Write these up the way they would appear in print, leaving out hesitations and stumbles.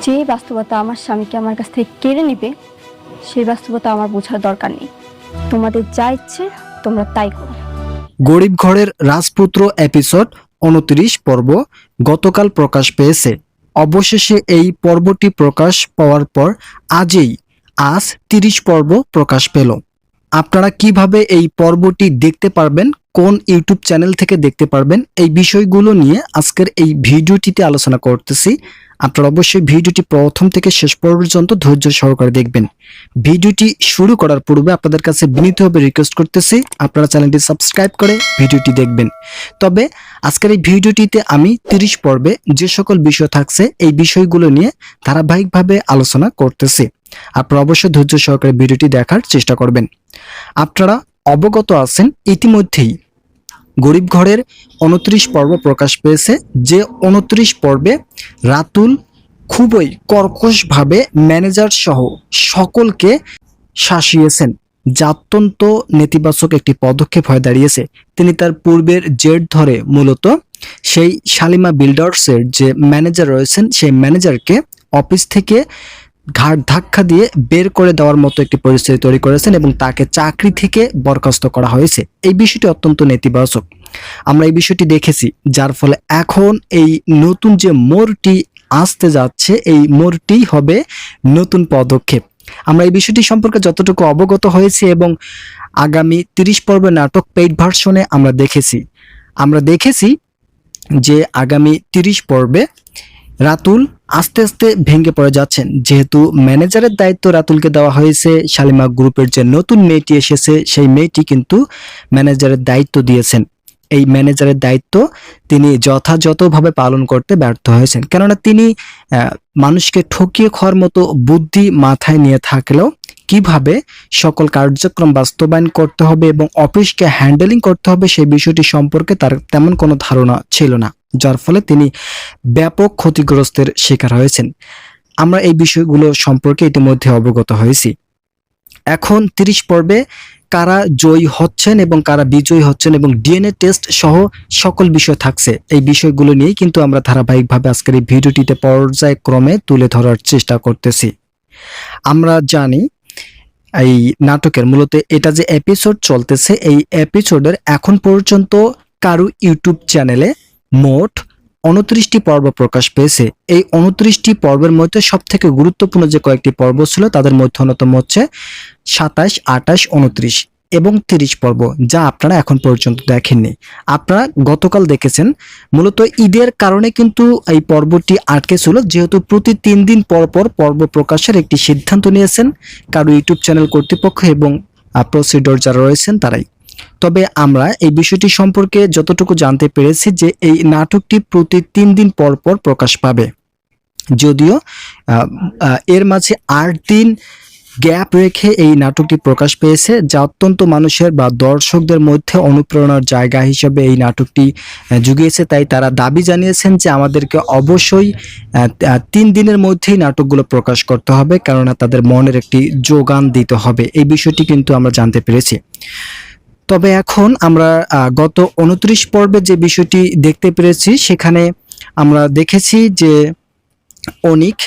যে বাস্তবতা আমার স্বামীকে আমার কাছ থেকে কেড়ে নিবে সেই বাস্তবতা আমার বোঝার দরকার নেই। তোমাদের যা ইচ্ছে তোমরা তাই করো। গরিব ঘরের রাজপুত্র এপিসোড 29 পর্ব গতকাল প্রকাশ পেয়েছে। অবশেষে এই পর্বটি প্রকাশ পাওয়ার পর আজ 30 পর্ব প্রকাশ পেল। আপনারা কিভাবে এই পর্বটি দেখতে পারবেন, কোন ইউটিউব চ্যানেল থেকে দেখতে পারবেন, এই বিষয়গুলো নিয়ে আজকের এই ভিডিওটিতে আলোচনা করতেছি। আপনারা অবশ্যই ভিডিওটি প্রথম থেকে শেষ পর্যন্ত ধৈর্য সহকারে দেখবেন। ভিডিওটি শুরু করার পূর্বে আপনাদের কাছে বিনীতভাবে রিকোয়েস্ট করতেছি আপনারা চ্যানেলটি সাবস্ক্রাইব করে ভিডিওটি দেখবেন। তবে আজকের এই ভিডিওটিতে আমি 30 পর্বে যে সকল বিষয় থাকছে এই বিষয়গুলো নিয়ে ধারাবাহিকভাবে আলোচনা করতেছি। আপনারা অবশ্যই ধৈর্য সহকারে ভিডিওটি দেখার চেষ্টা করবেন। আপনারা অবগত আছেন ইতিমধ্যেই গরিব ঘরের 29 পর্ব প্রকাশ পেয়েছে, যে 29 পর্বে রাতুল খুবই কর্কশভাবে ম্যানেজার সহ সকলকে শাসিয়েছেন, যা অত্যন্ত নেতিবাচক একটি পদক্ষেপ হয়ে দাঁড়িয়েছে। তিনি তার পূর্বের জেদ ধরে মূলত সেই শালিমা বিল্ডার্সের যে ম্যানেজার রয়েছেন সেই ম্যানেজারকে অফিস থেকে ঘাট ধাক্কা দিয়ে বের করে দেওয়ার মতো একটি পরিস্থিতি তৈরি করেছেন এবং তাকে চাকরি থেকে বরখাস্ত করা হয়েছে। এই বিষয়টি অত্যন্ত নেতিবাচক। আমরা এই বিষয়টি দেখেছি, যার ফলে এখন এই নতুন যে মোড়টি আসতে যাচ্ছে এই মোড়টি হবে নতুন পদক্ষেপ। আমরা এই বিষয়টি সম্পর্কে যতটুকু অবগত হয়েছি এবং আগামী 30 পর্বের নাটক পেইড ভার্সনে আমরা দেখেছি যে আগামী 30 পর্বে রাতুল আস্তে আস্তে ভেঙে পড়ে যাচ্ছেন। যেহেতু ম্যানেজারের দায়িত্ব রাতুলকে দেওয়া হয়েছে, শালিমা গ্রুপের যে নতুন মেয়েটি এসেছে সেই মেয়েটি কিন্তু ম্যানেজারের দায়িত্ব দিয়েছেন। এই ম্যানেজারের দায়িত্ব তিনি যথাযথভাবে পালন করতে ব্যর্থ হয়েছেন, কেননা তিনি মানুষকে ঠকিয়ে খাওয়ার মতো বুদ্ধি মাথায় নিয়ে থাকলেও কিভাবে সকল কার্যক্রম বাস্তবায়ন করতে হবে এবং অফিসকে হ্যান্ডেলিং করতে হবে সেই বিষয়টি সম্পর্কে তার তেমন কোনো ধারণা ছিল না, যার ফলে তিনি ব্যাপক ক্ষতিগ্রস্তের শিকার হয়েছেন। আমরা এই বিষয়গুলো সম্পর্কে ইতিমধ্যে অবগত হয়েছি। এখন 30 পর্বে কারা জয়ী হচ্ছেন এবং কারা বিজয়ী হচ্ছেন এবং ডিএনএ টেস্ট সহ সকল বিষয় থাকছে, এই বিষয়গুলো নিয়েই কিন্তু আমরা ধারাবাহিকভাবে আজকের এই ভিডিওটিতে পর্যায়ক্রমে তুলে ধরার চেষ্টা করতেছি। আমরা জানি এই নাটকের মূলত এটা যে এপিসোড চলতেছে, এই এপিসোডের এখন পর্যন্ত কারো ইউটিউব চ্যানেলে মোট 29টি পর্ব প্রকাশ পেয়েছে। এই 29টি পর্বের মধ্যে সবথেকে গুরুত্বপূর্ণ যে কয়েকটি পর্ব ছিল তাদের মধ্যে অন্যতম হচ্ছে 27, 28, 29 এবং 30 পর্ব, যা আপনারা এখন পর্যন্ত দেখেননি। আপনারা গতকাল দেখেছেন। মূলত ঈদের কারণে কিন্তু এই পর্বটি আটকে ছিল, যেহেতু প্রতি 3 দিন পর পর পর্ব প্রকাশের একটি সিদ্ধান্ত নিয়েছেন কারো ইউটিউব চ্যানেল কর্তৃপক্ষ এবং প্রসিডর যারা রয়েছেন তারাই। তবে আমরা এই বিষয়টি সম্পর্কে যতটুকু জানতে পেরেছি যে এই নাটকটি প্রতি 3 দিন পর পর প্রকাশ পাবে, যদিও এর মাঝে 8 দিন গ্যাপ রেখে এই নাটকটি প্রকাশ পেয়েছে, যা অত্যন্ত মানুষের বা দর্শকদের মধ্যে অনুপ্রেরণার জায়গা হিসেবে এই নাটকটি জুগিয়েছে। তাই তারা দাবি জানিয়েছেন যে আমাদেরকে অবশ্যই 3 দিনের মধ্যেই নাটকগুলো প্রকাশ করতে হবে, কেননা তাদের মনের একটি যোগান দিতে হবে। এই বিষয়টি কিন্তু আমরা জানতে পেরেছি। তবে এখন আমরা গত 29 পর্বে যে বিষয়টি দেখতে পেরেছি সেখানে আমরা দেখেছি যে অনিক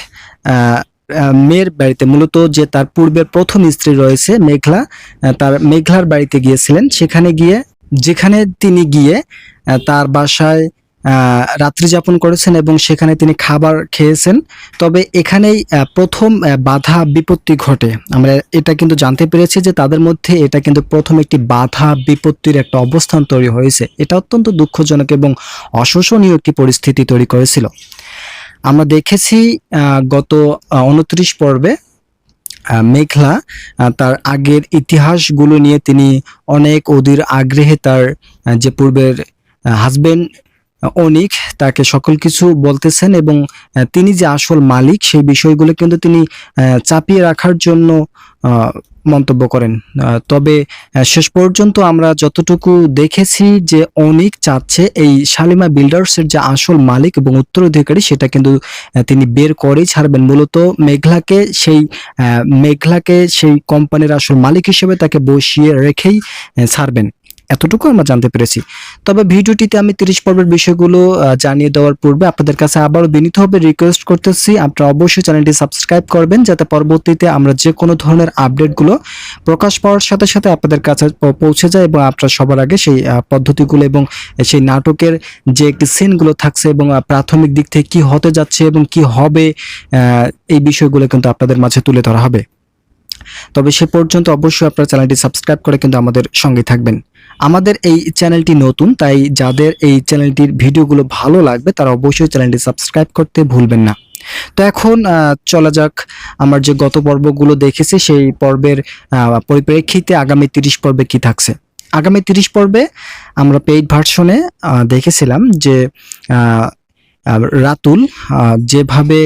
মেয়ের বাড়িতে, মূলত যে তার পূর্বের প্রথম স্ত্রী রয়েছে মেঘলা, তার মেঘলার বাড়িতে গিয়েছিলেন। যেখানে তিনি গিয়ে তার বাসায় রাত্রি যাপন করেছেন এবং সেখানে তিনি খাবার খেয়েছেন। তবে এখানেই প্রথম বাধা বিপত্তি ঘটে। আমরা এটা কিন্তু জানতে পেরেছি যে তাদের মধ্যে এটা কিন্তু প্রথম একটি বাধা বিপত্তির একটা অবস্থান তৈরি হয়েছে। এটা অত্যন্ত দুঃখজনক এবং অশোচনীয় একটি পরিস্থিতি তৈরি করেছিল। আমরা দেখেছি গত 29 পর্বে মেঘলা তার আগের ইতিহাসগুলো নিয়ে তিনি অনেক অধীর আগ্রহে তার যে পূর্বের হাজবেন্ড অনিক তাকে সকল কিছু বলতেছেন এবং তিনি যে আসল মালিক সেই বিষয়গুলো কিন্তু তিনি চাপিয়ে রাখার জন্য মন্তব্য করেন। তবে শেষ পর্যন্ত আমরা যতটুকু দেখেছি যে অনিক চাচ্ছে এই শালিমা বিল্ডার্সের যে আসল মালিক এবং উত্তরাধিকারী সেটা কিন্তু তিনি বের করেই ছাড়বেন। মূলত মেঘলাকে সেই কোম্পানির আসল মালিক হিসেবে তাকে বসিয়ে রেখেই ছাড়বেন। এতটুকু আমরা জানতে পেরেছি। তবে ভিডিওটিতে আমি 30 পর্বের বিষয়গুলো জানিয়ে দেওয়ার পূর্বে আপনাদের কাছে আবারও বিনীতভাবে রিকোয়েস্ট করতেছি, আপনারা অবশ্যই চ্যানেলটি সাবস্ক্রাইব করবেন, যাতে পরবর্তীতে আমরা যে কোনো ধরনের আপডেটগুলো প্রকাশ পাওয়ার সাথে সাথে আপনাদের কাছে পৌঁছে যায় এবং আপনারা সবার আগে সেই পদ্ধতিগুলো এবং সেই নাটকের যে একটি সিনগুলো থাকছে এবং প্রাথমিক দিক থেকে কি হতে যাচ্ছে এবং কি হবে, এই বিষয়গুলো কিন্তু আপনাদের মাঝে তুলে ধরা হবে। তবে সে পর্যন্ত অবশ্যই আপনারা চ্যানেলটি সাবস্ক্রাইব করে কিন্তু আমাদের সঙ্গে থাকবেন। আমাদের এই চ্যানেলটি নতুন, তাই যাদের এই চ্যানেলটির ভিডিওগুলো ভালো লাগবে তারা অবশ্যই চ্যানেলটি সাবস্ক্রাইব করতে ভুলবেন না। তো এখন চলা যাক, আমার যে গত পর্বগুলো দেখেছি সেই পর্বের পরিপ্রেক্ষিতে আগামী 30 পর্বে কি থাকছে। আগামী 30 পর্বে আমরা পেইড ভার্সনে দেখেছিলাম যে রাতুল যেভাবে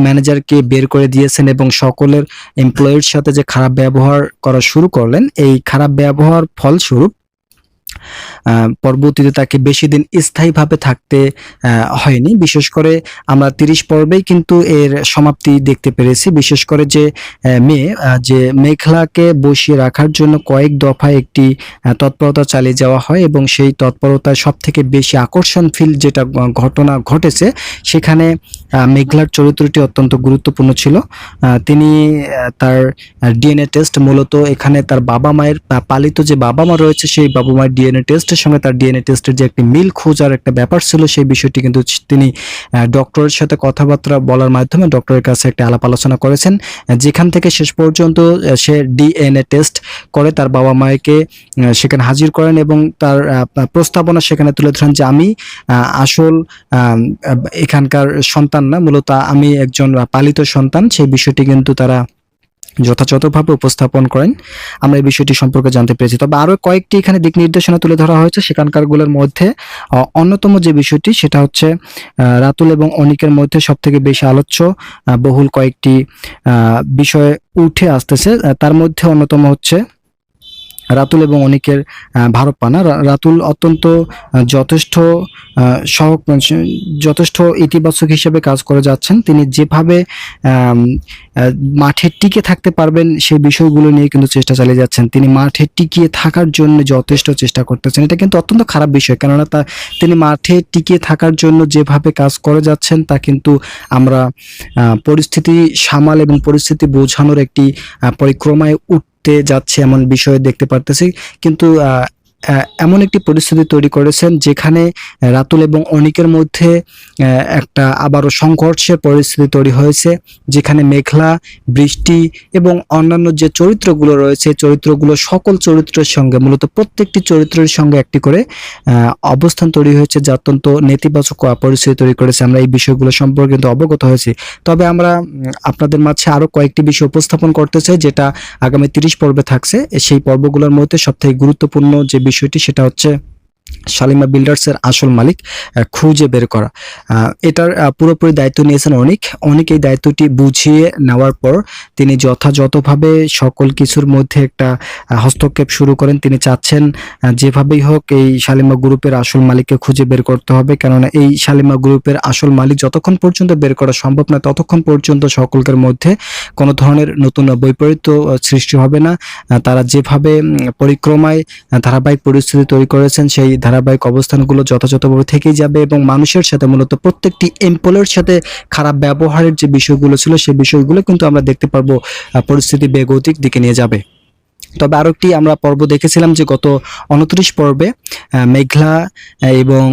ম্যানেজারকে বের করে দিয়েছেন এবং সকলের এমপ্লয়ির সাথে যে খারাপ ব্যবহার করা শুরু করলেন, এই খারাপ ব্যবহার ফলস্বরূপ পরবর্তীতে তাকে বেশি দিন স্থায়ীভাবে থাকতে হয়নি। বিশেষ করে আমরা 30 পর্বেই কিন্তু এর সমাপ্তি দেখতে পেরেছি। বিশেষ করে যে মেয়ে যে মেঘলাকে বসিয়ে রাখার জন্য কয়েক দফায় একটি তৎপরতা চালিয়ে যাওয়া হয় এবং সেই তৎপরতায় সবথেকে বেশি আকর্ষণশীল যেটা ঘটনা ঘটেছে, সেখানে মেঘলার চরিত্রটি অত্যন্ত গুরুত্বপূর্ণ ছিল। তিনি তার ডিএনএ টেস্ট, মূলত এখানে তার বাবা মায়ের পালিত যে বাবা মা রয়েছে সেই বাবা মায়ের ডিএনএ টেস্টের সঙ্গে তার ডিএনএ টেস্টের যে একটি মিল খোঁজার একটা ব্যাপার ছিল, সেই বিষয়টি কিন্তু তিনি ডক্টরের সাথে কথাবার্তা বলার মাধ্যমে ডক্টরের কাছে একটা আলাপ আলোচনা করেছেন, যেখান থেকে শেষ পর্যন্ত সে ডিএনএ টেস্ট করে তার বাবা মাকে সেখানে হাজির করেন এবং তার প্রস্তাবনা সেখানে তুলে ধরেন যে আমি আসল এখানকার সন্তান না, মূলত আমি একজন পালিত সন্তান। সেই বিষয়টি কিন্তু তারা যথাযথভাবে উপস্থাপন করেন, আমরা এই বিষয়টি সম্পর্কে জানতে পেরেছি। তবে আরো কয়েকটি এখানে দিক নির্দেশনা তুলে ধরা হয়েছে, সেখানকার গুলোর মধ্যে অন্যতম যে বিষয়টি সেটা হচ্ছে রাতুল এবং অনিকের মধ্যে সব থেকে বেশি আলোচ্য বহুল কয়েকটি বিষয় উঠে আসতেছে। তার মধ্যে অন্যতম হচ্ছে রাতুল এবং অনিকের ভারপ্পানা। রাতুল অত্যন্ত যথেষ্ট যথেষ্ট ইতিবাচক হিসেবে কাজ করে যাচ্ছেন। তিনি যেভাবে মাঠে টিকে থাকতে পারবেন সেই বিষয়গুলো নিয়ে কিন্তু চেষ্টা চালিয়ে যাচ্ছেন। তিনি মাঠে টিকিয়ে থাকার জন্য যথেষ্ট চেষ্টা করতেছেন। এটা কিন্তু অত্যন্ত খারাপ বিষয়, কেননা তিনি মাঠে টিকিয়ে থাকার জন্য যেভাবে কাজ করে যাচ্ছেন তা কিন্তু আমরা পরিস্থিতি সামাল এবং পরিস্থিতি বোঝানোর একটি পরিক্রমায় যাচ্ছে এমন বিষয় দেখতে পারতেছি। কিন্তু এমন একটি পরিস্থিতি তৈরি করেছেন যেখানে রাতুল এবং অনিকের মধ্যে একটা আবারও সংঘর্ষের পরিস্থিতি তৈরি হয়েছে, যেখানে মেঘলা, বৃষ্টি এবং অন্যান্য যে চরিত্রগুলো রয়েছে চরিত্রগুলো সকল চরিত্রের সঙ্গে মূলত প্রত্যেকটি চরিত্রের সঙ্গে একটি করে অবস্থান তৈরি হয়েছে, যা অত্যন্ত নেতিবাচক পরিস্থিতি তৈরি করেছে। আমরা এই বিষয়গুলো সম্পর্কে কিন্তু অবগত হয়েছি। তবে আমরা আপনাদের মাঝে আরো কয়েকটি বিষয় উপস্থাপন করতে চাই যেটা আগামী 30 পর্বে থাকছে। সেই পর্বগুলোর মধ্যে সবথেকে গুরুত্বপূর্ণ যে বিষয়টি সেটা হচ্ছে শালিমা বিল্ডার্সের আসল মালিক খুঁজে বের করা। এটার পুরোপুরি দায়িত্ব নিয়েছেন অনিক এই দায়িত্বটি বুঝিয়ে নেওয়ার পর তিনি যথাযথভাবে সকল কিছুর মধ্যে একটা হস্তক্ষেপ শুরু করেন। তিনি চাচ্ছেন যেভাবেই হোক এই শালিমা গ্রুপের আসল মালিককে খুঁজে বের করতে হবে, কেননা এই শালিমা গ্রুপের আসল মালিক যতক্ষণ পর্যন্ত বের করা সম্ভব না ততক্ষণ পর্যন্ত সকলের মধ্যে কোনো ধরনের নতুন বৈপরীত্য সৃষ্টি হবে না। তারা যেভাবে পরিক্রমায় ধারাবাহিক পরিস্থিতি তৈরি করেছেন সেই ধারাবাহিক অবস্থানগুলো যথাযথভাবে থেকেই যাবে এবং মানুষের সাথে মূলত প্রত্যেকটি এমপ্লয়ের সাথে খারাপ ব্যবহারের যে বিষয়গুলো ছিল সেই বিষয়গুলো কিন্তু আমরা দেখতে পারবো পরিস্থিতি বেগতিক দিকে নিয়ে যাবে। তবে আরো একটি আমরা পর্ব দেখেছিলাম যে গত 29 পর্বে মেঘলা এবং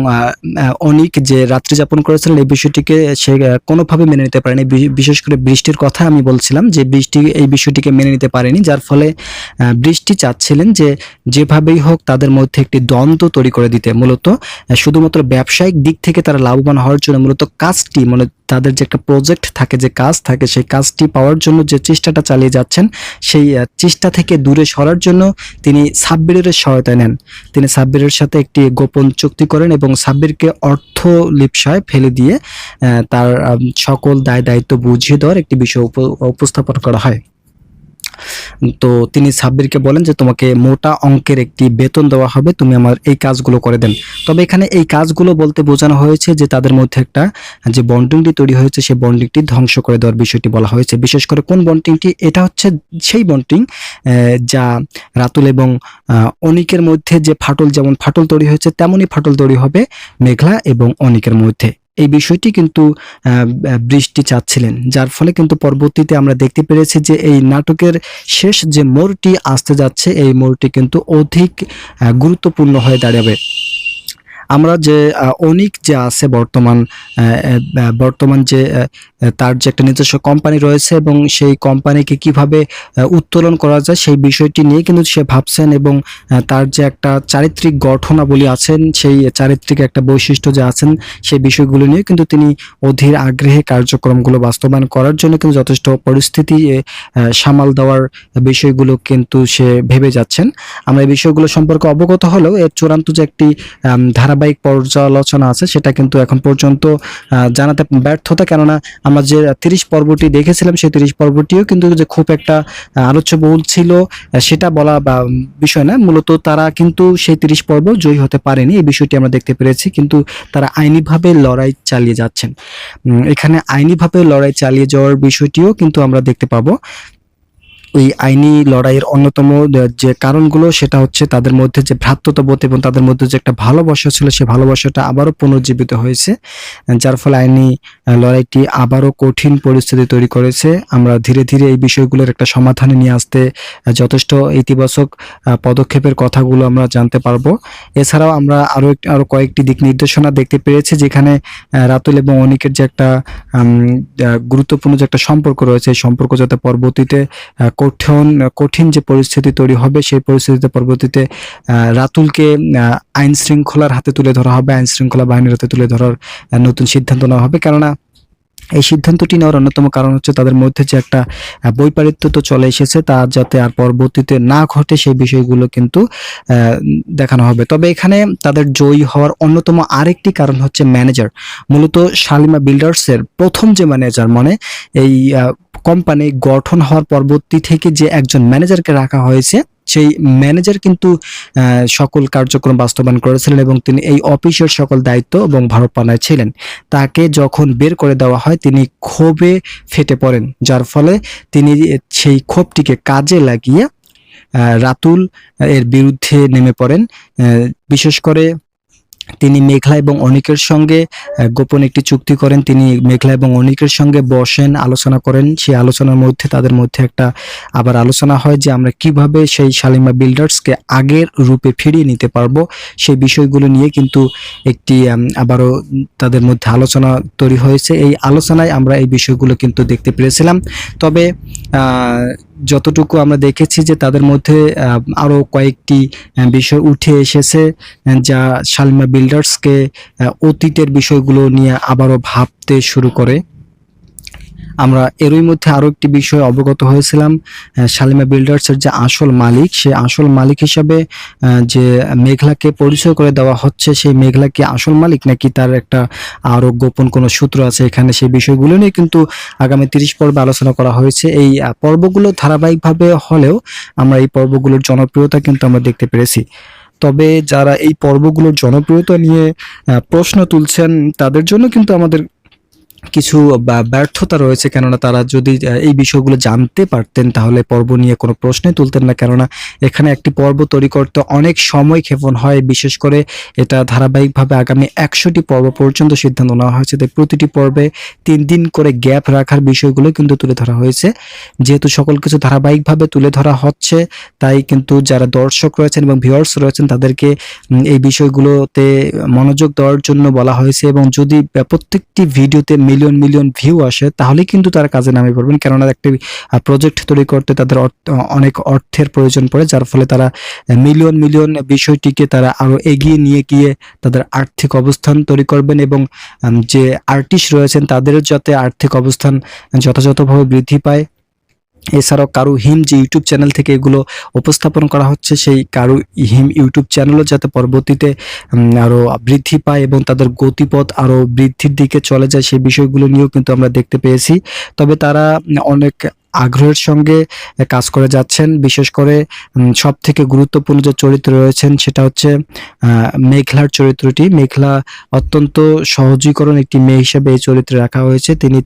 অনিক যে রাত্রি যাপন করেছিলেন এই বিষয়টিকে সে কোনোভাবে মেনে নিতে পারেনি। বিশেষ করে বৃষ্টির কথা আমি বলছিলাম যে বৃষ্টি এই বিষয়টিকে মেনে নিতে পারেনি, যার ফলে বৃষ্টি চাচ্ছিলেন যে যেভাবেই হোক তাদের মধ্যে একটি দ্বন্দ্ব তৈরি করে দিতে, মূলত শুধুমাত্র ব্যবসায়িক দিক থেকে তারা লাভবান হওয়ার জন্য মূলত কাজটি মানে তাদের যে একটা প্রজেক্ট থাকে, যে কাজ থাকে, সেই কাজটি পাওয়ার জন্য যে চেষ্টাটা চালিয়ে যাচ্ছেন সেই চেষ্টা থেকে দূরে সরার জন্য তিনি সাব্বিরের সহায়তা নেন। তিনি সাব্বিরের সাথে একটি গোপন চুক্তি করেন এবং সাব্বিরকে অর্থ লিপ্সায় ফেলে দিয়ে তার সকল দায় দায়িত্ব বুঝিয়ে দেওয়ার একটি বিষয় উপস্থাপন করা হয়। তো তিনি সাব্বিরকে বলেন যে তোমাকে মোটা অঙ্কের একটি বেতন দেওয়া হবে, তুমি আমার এই কাজগুলো করে দেন। তবে এখানে এই কাজগুলো বলতে বোঝানো হয়েছে যে তাদের মধ্যে একটা যে বন্ডিংটি তৈরি হয়েছে সেই বন্ডিংটি ধ্বংস করে দেওয়ার বিষয়টি বলা হয়েছে। বিশেষ করে কোন বন্ডিংটি, এটা হচ্ছে সেই বন্ডিং যা রাতুল এবং অনিকের মধ্যে যে ফাটল, যেমন ফাটল তৈরি হয়েছে তেমনই ফাটল তৈরি হবে মেঘলা এবং অনিকের মধ্যে। এই বিষয়টি কিন্তু বৃষ্টি চাচ্ছিলেন, যার ফলে কিন্তু পরবর্তীতে আমরা দেখতে পেরেছি যে এই নাটকের শেষ যে মোড়টি আসতে যাচ্ছে এই মোড়টি কিন্তু অধিক গুরুত্বপূর্ণ হয়ে দাঁড়াবে। আমরা যে অনিক যে আছে বর্তমান যে তার যে একটা নিজস্ব কোম্পানি রয়েছে এবং সেই কোম্পানিকে কিভাবে উত্তোলন করা যায় সেই বিষয়টি নিয়ে কিন্তু সে ভাবছেন, এবং তার যে একটা চারিত্রিক গঠনাবলী আছেন, সেই চারিত্রিক একটা বৈশিষ্ট্য যে আছেন সেই বিষয়গুলো নিয়ে কিন্তু তিনি অধীর আগ্রহে কার্যক্রমগুলো বাস্তবায়ন করার জন্য কিন্তু যথেষ্ট পরিস্থিতি সামাল দেওয়ার বিষয়গুলো কিন্তু সে ভেবে যাচ্ছেন। আমরা এই বিষয়গুলো সম্পর্কে অবগত হলেও এর চূড়ান্ত যে একটি ধারাবাহিক পর্যালোচনা আছে সেটা কিন্তু এখন পর্যন্ত জানাতে ব্যর্থতা, কেননা আমরা যে 30 পর্বটি দেখেছিলাম সেই 30 পর্বটিও কিন্তু যে খুব একটা আলোচ্যবহুল ছিল সেটা বলা বা বিষয় না। মূলত তারা কিন্তু সেই 30 পর্ব জয়ী হতে পারেনি, এই বিষয়টি আমরা দেখতে পেরেছি, কিন্তু তারা আইনিভাবে লড়াই চালিয়ে যাচ্ছেন। এখানে আইনিভাবে লড়াই চালিয়ে যাওয়ার বিষয়টিও কিন্তু আমরা দেখতে পাবো। ওই আইনি লড়াইয়ের অন্যতম যে কারণগুলো সেটা হচ্ছে তাদের মধ্যে যে ভ্রাতৃত্ববোধ এবং তাদের মধ্যে যে একটা ভালোবাসা ছিল সেই ভালোবাসাটা আবারও পুনর্জীবিত হয়েছে, যার ফলে আইনি লড়াইটি আবারও কঠিন পরিস্থিতি তৈরি করেছে। আমরা ধীরে ধীরে এই বিষয়গুলোর একটা সমাধানে নিয়ে আসতে যথেষ্ট ইতিবাচক পদক্ষেপের কথাগুলো আমরা জানতে পারবো। এছাড়াও আমরা আরো কয়েকটি দিক নির্দেশনা দেখতে পেরেছি, যেখানে রাতুল এবং অনিকের যে একটা গুরুত্বপূর্ণ যে একটা সম্পর্ক রয়েছে, এই সম্পর্ক যাতে পরবর্তীতে কঠিন যে পরিস্থিতি তৈরি হবে সেই পরিস্থিতিতে পরবর্তীতে রাতুলকে আইন শৃঙ্খলার হাতে তুলে ধরা হবে, আইন শৃঙ্খলা বাহিনীর হাতে তুলে ধরার নতুন সিদ্ধান্ত নেওয়া হবে। কেননা এই সিদ্ধান্তটি নেওয়ার অন্যতম কারণ হচ্ছে তাদের মধ্যে যে একটা বৈপরীত্য তো চলে এসেছে, তা যাতে আর পরবর্তীতে না ঘটে সেই বিষয়গুলো কিন্তু দেখানো হবে। তবে এখানে তাদের জয়ী হওয়ার অন্যতম আরেকটি কারণ হচ্ছে ম্যানেজার। মূলত শালিমা বিল্ডার্সের প্রথম যে ম্যানেজার, মানে এই কোম্পানি গঠন হওয়ার পরবর্তী থেকে যে একজন ম্যানেজারকে রাখা হয়েছে সেই ম্যানেজার কিন্তু সকল কার্যক্রম বাস্তবায়ন করেছিলেন এবং তিনি এই অফিসের সকল দায়িত্ব এবং ভারপানায় ছিলেন। তাকে যখন বের করে দেওয়া হয় তিনি ক্ষোভে ফেটে পড়েন, যার ফলে তিনি সেই ক্ষোভটিকে কাজে লাগিয়ে রাতুল এর বিরুদ্ধে নেমে পড়েন। বিশেষ করে তিনি মেঘলা এবং অনিকের সঙ্গে গোপন একটি চুক্তি করেন। তিনি মেঘলা এবং অনিকের সঙ্গে বসেন, আলোচনা করেন। সেই আলোচনার মধ্যে তাদের মধ্যে একটা আবার আলোচনা হয় যে আমরা কিভাবে সেই শালিমা বিল্ডার্সকে আগের রূপে ফিরিয়ে নিতে পারবো, সেই বিষয়গুলো নিয়ে কিন্তু একটি আবারও তাদের মধ্যে আলোচনা তৈরি হয়েছে। এই আলোচনায় আমরা এই বিষয়গুলো কিন্তু দেখতে পেরেছিলাম। তবে যতটুকু আমরা দেখেছি যে তাদের মধ্যে আরো কয়েকটি বিষয় উঠে এসেছে যা শালিমা বিল্ডার্সকে অতীতের বিষয়গুলো নিয়ে আবারও ভাবতে শুরু করে। আমরা এরই মধ্যে আরো একটি বিষয় অবগত হয়েছিলাম, শালিমা বিল্ডার্সের যে আসল মালিক, সেই আসল মালিক হিসাবে যে মেঘলাকে পরিচয় করে দেওয়া হচ্ছে, সেই মেঘলা কি আসল মালিক নাকি তার একটা আরো গোপন কোনো সূত্র আছে এখানে, সেই বিষয়গুলো নিয়ে কিন্তু আগামী 30 পর্বে আলোচনা করা হয়েছে। এই পর্বগুলো ধারাবাহিকভাবে হলেও আমরা এই পর্বগুলোর জনপ্রিয়তা কিন্তু আমরা দেখতে পেরেছি। তবে যারা এই পর্বগুলোর জনপ্রিয়তা নিয়ে প্রশ্ন তুলছেন তাদের জন্য কিন্তু আমাদের কিছু ব্যর্থতা রয়েছে, কেননা তারা যদি এই বিষয়গুলো জানতে পারতেন তাহলে পর্ব নিয়ে কোনো প্রশ্নই তুলতেন না। কেননা এখানে একটি পর্ব তৈরি করতে অনেক সময় ক্ষেপণ হয়, বিশেষ করে এটা ধারাবাহিকভাবে আগামী 100টি পর্ব পর্যন্ত সিদ্ধান্ত নেওয়া হয়েছে। তাই প্রতিটি পর্বে 3 দিন করে গ্যাপ রাখার বিষয়গুলো কিন্তু তুলে ধরা হয়েছে। যেহেতু সকল কিছু ধারাবাহিকভাবে তুলে ধরা হচ্ছে তাই কিন্তু যারা দর্শক রয়েছেন এবং ভিউয়ার্স রয়েছেন তাদেরকে এই বিষয়গুলোতে মনোযোগ দেওয়ার জন্য বলা হয়েছে, এবং যদি প্রত্যেকটি ভিডিওতে মিলিয়ন ভিউ আসে তাহলে কিন্তু তারা কাজে নামে পড়বেন। কেননা একটি প্রজেক্ট তৈরি করতে তাদের অনেক অর্থের প্রয়োজন পড়ে, যার ফলে তারা মিলিয়ন বিষয়টিকে তারা আরো এগিয়ে নিয়ে গিয়ে তাদের আর্থিক অবস্থান তৈরি করবেন, এবং যে আর্টিস্ট রয়েছেন তাদের যাতে আর্থিক অবস্থান যথাযথভাবে বৃদ্ধি পায়। এছাড়াও কারু হিম যে ইউটিউব চ্যানেল থেকে এগুলো উপস্থাপন করা হচ্ছে, সেই কারু হিম ইউটিউব চ্যানেলও যাতে পরবর্তীতে আরো বৃদ্ধি পায় এবং তাদের গতিপথ আরো বৃদ্ধির দিকে চলে যায়, সেই বিষয়গুলো নিয়েও কিন্তু আমরা দেখতে পেয়েছি। তবে তারা অনেক আগ্রহের সঙ্গে কাজ করে যাচ্ছেন। বিশেষ করে সব থেকে গুরুত্বপূর্ণ যে চরিত্র রয়েছেন সেটা হচ্ছে মেঘলার চরিত্রটি। মেঘলা অত্যন্ত সহজীকরণ একটি মেয়ে হিসেবে এই চরিত্রে রাখা হয়েছে। তিনি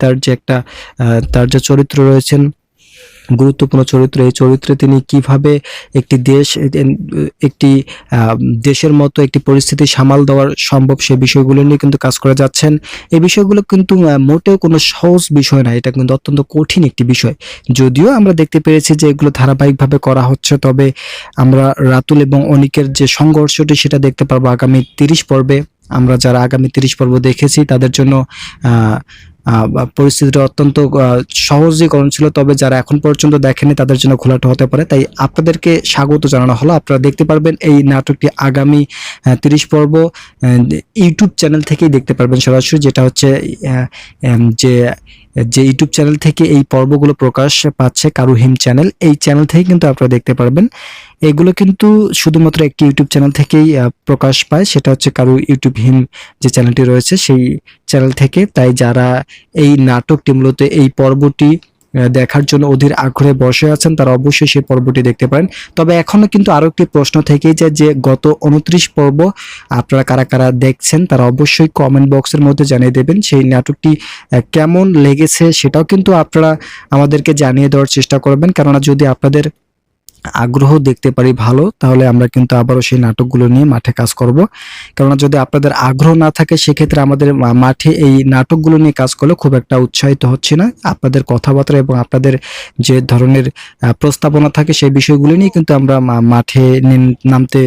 তার যে চরিত্র রয়েছেন, গুরুত্বপূর্ণ চরিত্র, এই চরিত্রে তিনি কিভাবে একটি একটি দেশের মতো একটি পরিস্থিতি সামাল দেওয়ার সম্ভব সে বিষয়গুলো নিয়ে কিন্তু কাজ করে যাচ্ছেন। এই বিষয়গুলো কিন্তু মোটেও কোনো সহজ বিষয় না, এটা কিন্তু অত্যন্ত কঠিন একটি বিষয়। যদিও আমরা দেখতে পেরেছি যে এগুলো ধারাবাহিকভাবে করা হচ্ছে, তবে আমরা রাতুল এবং অনিকের যে সংঘর্ষটি সেটা দেখতে পারবো আগামী 30 পর্বে। আমরা যারা আগামী 30 পর্ব দেখেছি তাদের জন্য পরিস্থিতিটা অত্যন্ত সহজীকরণ ছিল, তবে যারা এখন পর্যন্ত দেখেনি তাদের জন্য খোলাটা হতে পারে। তাই আপনাদেরকে স্বাগত জানানো হলো। আপনারা দেখতে পারবেন এই নাটকটি আগামী 30 পর্ব ইউটিউব চ্যানেল থেকেই দেখতে পারবেন সরাসরি, যেটা হচ্ছে যে ইউটিউব চ্যানেল থেকে এই পর্বগুলো প্রকাশ পাচ্ছে, কারুহিম চ্যানেল, এই চ্যানেল থেকে কিন্তু আপনারা দেখতে পারবেন। এগুলো কিন্তু শুধুমাত্র একটি ইউটিউব চ্যানেল থেকেই প্রকাশ পায়, সেটা হচ্ছে কারু ইউটিউব হিম যে চ্যানেলটি রয়েছে সেই চ্যানেল থেকে। তাই যারা এই নাটকটি মূলত এই পর্বটি দেখার জন্য অধীর আগ্রহে বসে আছেন তারা অবশ্যই সেই পর্বটি দেখতে পারেন। তবে এখনো কিন্তু আরো একটি প্রশ্ন থেকেই যায় যে গত 29 পর্ব আপনারা কারা কারা দেখছেন তারা অবশ্যই কমেন্ট বক্সের মধ্যে জানিয়ে দেবেন। সেই নাটকটি কেমন লেগেছে সেটাও কিন্তু আপনারা আমাদেরকে জানিয়ে দেওয়ার চেষ্টা করবেন, কেননা যদি আপনাদের আগ্রহ দেখতে পারি ভালো, তাহলে আমরা কিন্তু আবারও সেই নাটকগুলো নিয়ে মাঠে কাজ করব। কেননা যদি আপনাদের আগ্রহ না থাকে সেক্ষেত্রে আমাদের মাঠে এই নাটকগুলো নিয়ে কাজ করলে খুব একটা উৎসাহিত হচ্ছে না। আপনাদের কথাবার্তা এবং আপনাদের যে ধরনের প্রস্তাবনা থাকে সেই বিষয়গুলো নিয়ে কিন্তু আমরা মাঠে নামতে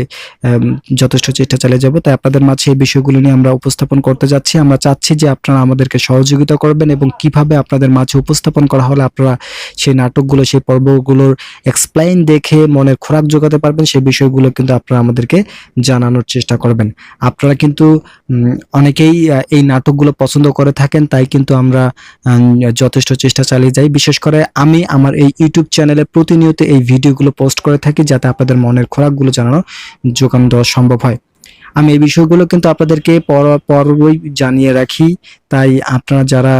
যথেষ্ট চেষ্টা চালিয়ে যাব। তাই আপনাদের মাঝে এই বিষয়গুলো নিয়ে আমরা উপস্থাপন করতে যাচ্ছি। আমরা চাচ্ছি যে আপনারা আমাদেরকে সহযোগিতা করবেন এবং কিভাবে আপনাদের মাঝে উপস্থাপন করা হলে আপনারা সেই নাটকগুলো, সেই পর্বগুলোর এক্সপ্লেইন দেখে মনের খোরাক জোগাতে পারবেন, সেই বিষয়গুলো কিন্তু আপনারা আমাদেরকে জানানোর চেষ্টা করবেন। আপনারা কিন্তু অনেকেই এই নাটকগুলো পছন্দ করে থাকেন, তাই কিন্তু আমরা যথেষ্ট চেষ্টা চালিয়ে যাই। বিশেষ করে আমি আমার এই ইউটিউব চ্যানেলে প্রতিনিয়ত এই ভিডিওগুলো পোস্ট করে থাকি যাতে আপনাদের মনের খোরাকগুলো যোগান দেওয়া সম্ভব হয়। আমি এই বিষয়গুলো কিন্তু আপনাদেরকে পর্বই জানিয়ে রাখি। তাই আপনারা যারা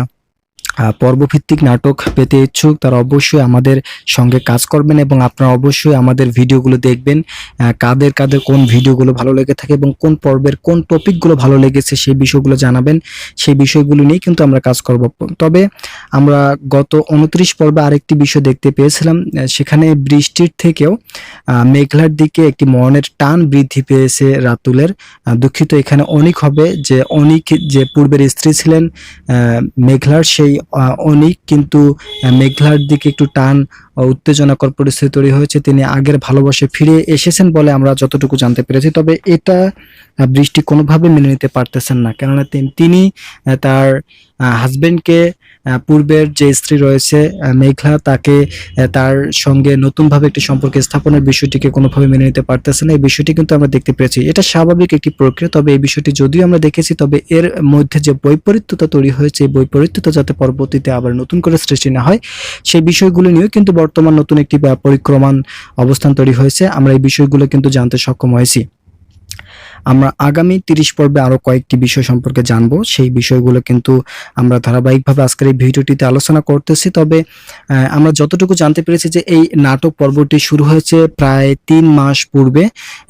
পর্বভিত্তিক নাটক পেতে ইচ্ছুক তারা অবশ্যই আমাদের সঙ্গে কাজ করবেন এবং আপনারা অবশ্যই আমাদের ভিডিওগুলো দেখবেন। কাদের কাদের কোন ভিডিওগুলো ভালো লেগে থাকে এবং কোন পর্বের কোন টপিকগুলো ভালো লেগেছে সেই বিষয়গুলো জানাবেন। সেই বিষয়গুলো নিয়ে কিন্তু আমরা কাজ করব। তবে আমরা গত 29 পর্বে আরেকটি বিষয় দেখতে পেয়েছিলাম, সেখানে বৃষ্টির থেকেও মেঘলার দিকে একটি মনের টান বৃদ্ধি পেয়েছে রাতুলের। দুঃখিত, এখানে অনিক হবে, যে অনিক যে পূর্বের স্ত্রী ছিলেন মেঘলার, সেই অনিক কিন্তু মেঘলার দিকে একটু টান উত্তেজনাকর পরিস্থিতি তৈরি হয়েছে। তিনি আগের ভালোবাসায় ফিরে এসেছেন বলে আমরা যতটুকু জানতে পেরেছি। তবে এটা বৃষ্টি কোনোভাবে মেনে নিতে পারতেছেন না, কেননা তিনি তার হাজবেন্ডকে, পূর্বের যে স্ত্রী রয়েছে মেঘলা, তাকে তার সঙ্গে নতুনভাবে একটি সম্পর্ক স্থাপনের বিষয়টিকে কোনোভাবে মেনে নিতে পারতেছে না। এই বিষয়টি কিন্তু আমরা দেখতে পেরেছি, এটা স্বাভাবিক একটি প্রক্রিয়া। তবে এই বিষয়টি যদিও আমরা দেখেছি, তবে এর মধ্যে যে বৈপরীত্যতা তৈরি হয়েছে, এই বৈপরীত্যতা যাতে পরবর্তীতে আবার নতুন করে সৃষ্টি না হয় সেই বিষয়গুলো নিয়েও কিন্তু বর্তমান নতুন একটি পরিক্রমান অবস্থান তৈরি হয়েছে। আমরা এই বিষয়গুলো কিন্তু জানতে সক্ষম হয়েছি। আমরা আগামী 30 পর্বে আরো কয়েকটি বিষয় সম্পর্কে জানবো, সেই বিষয়গুলো কিন্তু আমরা ধারাবাহিকভাবে আজকের এই ভিডিওটিতে আলোচনা করতেছি। তবে আমরা যতটুকু জানতে পেরেছি যে এই নাটক পর্বটি শুরু হয়েছে প্রায় 3 মাস পূর্বে।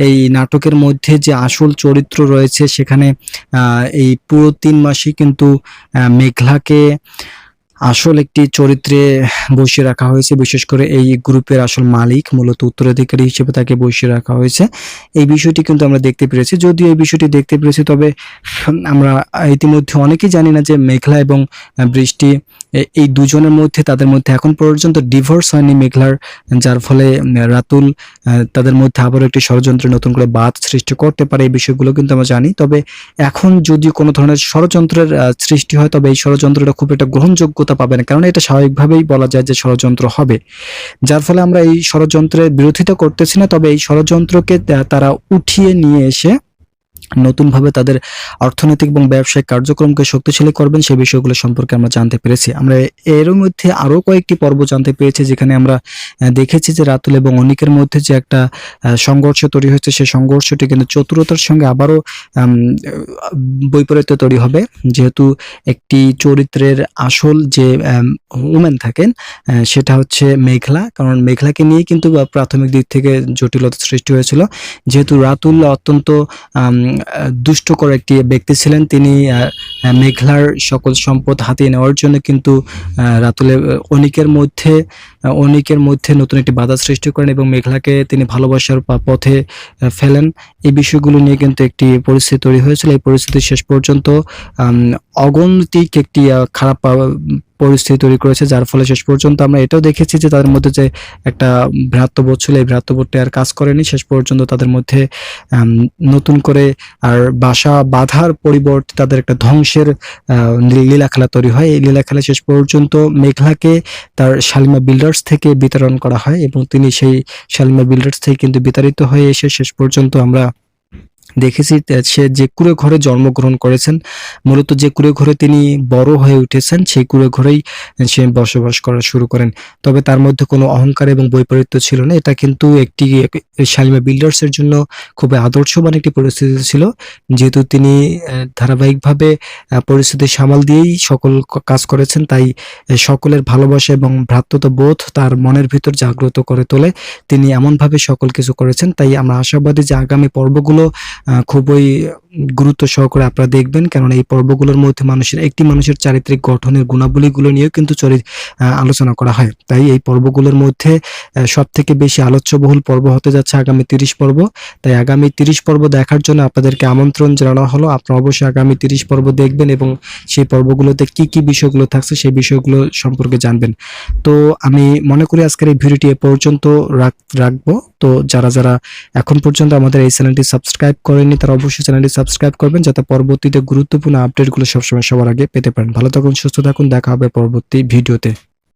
এই নাটকের মধ্যে যে আসল চরিত্র রয়েছে সেখানে এই পুরো 3 মাসই কিন্তু মেঘলাকে আসল একটি চরিত্রে বসিয়ে রাখা হয়েছে। বিশেষ করে এই গ্রুপের আসল মালিক, মূলত উত্তরাধিকারী হিসেবে তাকে বসিয়ে রাখা হয়েছে। এই বিষয়টি কিন্তু আমরা দেখতে পেরেছি। যদিও এই বিষয়টি দেখতে পেরেছি, তবে আমরা ইতিমধ্যে অনেকেই জানি না যে মেঘলা এবং বৃষ্টি এই দুজনের মধ্যে, তাদের মধ্যে এখন পর্যন্ত ডিভোর্স হয়নি মেঘলার, যার ফলে রাতুল তাদের মধ্যে আবারও একটি ষড়যন্ত্র নতুন করে বাঁধ সৃষ্টি করতে পারে। এই বিষয়গুলো কিন্তু আমরা জানি। তবে এখন যদি কোনো ধরনের ষড়যন্ত্রের সৃষ্টি হয় তবে এই ষড়যন্ত্রটা খুব একটা গ্রহণযোগ্যতা পাবে না, কারণ এটা স্বাভাবিকভাবেই বলা যায় যে ষড়যন্ত্র হবে। যার ফলে আমরা এই ষড়যন্ত্রের বিরোধিতা করতেছি না, তবে এই ষড়যন্ত্রকে তারা উঠিয়ে নিয়ে এসে নতুনভাবে তাদের অর্থনৈতিক এবং ব্যবসায়িক কার্যক্রমকে শক্তিশালী করবেন, সেই বিষয়গুলো সম্পর্কে আমরা জানতে পেরেছি। আমরা এর মধ্যে আরও কয়েকটি পর্ব জানতে পেরেছি, যেখানে আমরা দেখেছি যে রাতুল এবং অনিকের মধ্যে যে একটা সংঘর্ষ তৈরি হয়েছে, সেই সংঘর্ষটি কিন্তু চতুরতার সঙ্গে আবারও বৈপরীত্য তৈরি হবে, যেহেতু একটি চরিত্রের আসল যে উমেন থাকেন সেটা হচ্ছে মেঘলা। কারণ মেঘলাকে নিয়ে কিন্তু প্রাথমিক দিক থেকে জটিলতা সৃষ্টি হয়েছিল, যেহেতু রাতুল অত্যন্ত দুষ্টকর একটি ব্যক্তি ছিলেন। তিনি মেঘলার সকল সম্পদ হাতিয়ে নেওয়ার জন্য কিন্তু রাতুলের অনিকের মধ্যে নতুন একটি বাধা সৃষ্টি করেন এবং মেঘলাকে তিনি ভালোবাসার পথে ফেলেন। এই বিষয়গুলো নিয়ে কিন্তু একটি পরিস্থিতি তৈরি হয়েছিল। এই পরিস্থিতি শেষ পর্যন্ত অগণিত একটি খারাপ পরিস্থিতি তৈরি করেছে, যার ফলে শেষ পর্যন্ত আমরা এটাও দেখেছি যে তাদের মধ্যে যে একটা ভ্রাতৃত্ববোধ ছিল, এই ভ্রাতৃত্ববোধটা আর কাজ করেনি। শেষ পর্যন্ত তাদের মধ্যে নতুন করে আর বাসা বাঁধার পরিবর্তে তাদের একটা ধ্বংসের লীলা খেলা তৈরি হয়। এই লীলা খেলা শেষ পর্যন্ত মেঘলাকে তার শালিমা বিল্ডার্স থেকে বিতরণ করা হয় এবং তিনি সেই শালিমা বিল্ডার্স থেকে কিন্তু বিতাড়িত হয়ে এসে শেষ পর্যন্ত আমরা দেখেছি সে যে কুঁড়ে ঘরে জন্মগ্রহণ করেছেন, মূলত যে কুঁড়ে ঘরে তিনি বড় হয়ে উঠেছেন, সেই কুঁড়ে ঘরেই সে বসবাস করা শুরু করেন। তবে তার মধ্যে কোনো অহংকার এবং বৈপরীত্য ছিল না। এটা কিন্তু একটি শালিমা বিল্ডার্সের জন্য খুবই আদর্শবান একটি পরিস্থিতি ছিল, যেহেতু তিনি ধারাবাহিকভাবে পরিস্থিতি সামাল দিয়েই সকল কাজ করেছেন। তাই সকলের ভালোবাসা এবং ভ্রাতৃত্ববোধ তার মনের ভিতর জাগ্রত করে তোলে। তিনি এমনভাবে সকল কিছু করেছেন। তাই আমরা আশাবাদী যে আগামী পর্বগুলো খুবই গুরুত্ব সহকারে আপনারা দেখবেন, কারণ এই পর্বগুলোর মধ্যে মানুষের চারিত্রিক গঠনের গুণাবলীগুলো নিয়েও কিন্তু আলোচনা করা হয়। তাই এই পর্বগুলোর মধ্যে সব থেকে বেশি আলোচ্যবহুল পর্ব হতে যাচ্ছে আগামী 30 পর্ব। তাই আগামী 30 পর্ব দেখার জন্য আপনাদেরকে আমন্ত্রণ জানানো হলো। আপনারা অবশ্যই আগামী 30 পর্ব দেখবেন এবং সেই পর্বগুলোতে কি কি বিষয়গুলো থাকছে সেই বিষয়গুলো সম্পর্কে জানবেন। তো আমি মনে করি আজকের এই ভিডিওটি এ পর্যন্ত রাখবো। তো যারা এখন পর্যন্ত আমাদের এই চ্যানেলটি সাবস্ক্রাইব করেননি, তারা অবশ্যই চ্যানেলটি সাবস্ক্রাইব করবেন, যাতে পরবর্তীতে গুরুত্বপূর্ণ আপডেটগুলো সবসময় সবার আগে পেতে পারেন। ভালো থাকুন, সুস্থ থাকুন, দেখা হবে পরবর্তী ভিডিওতে।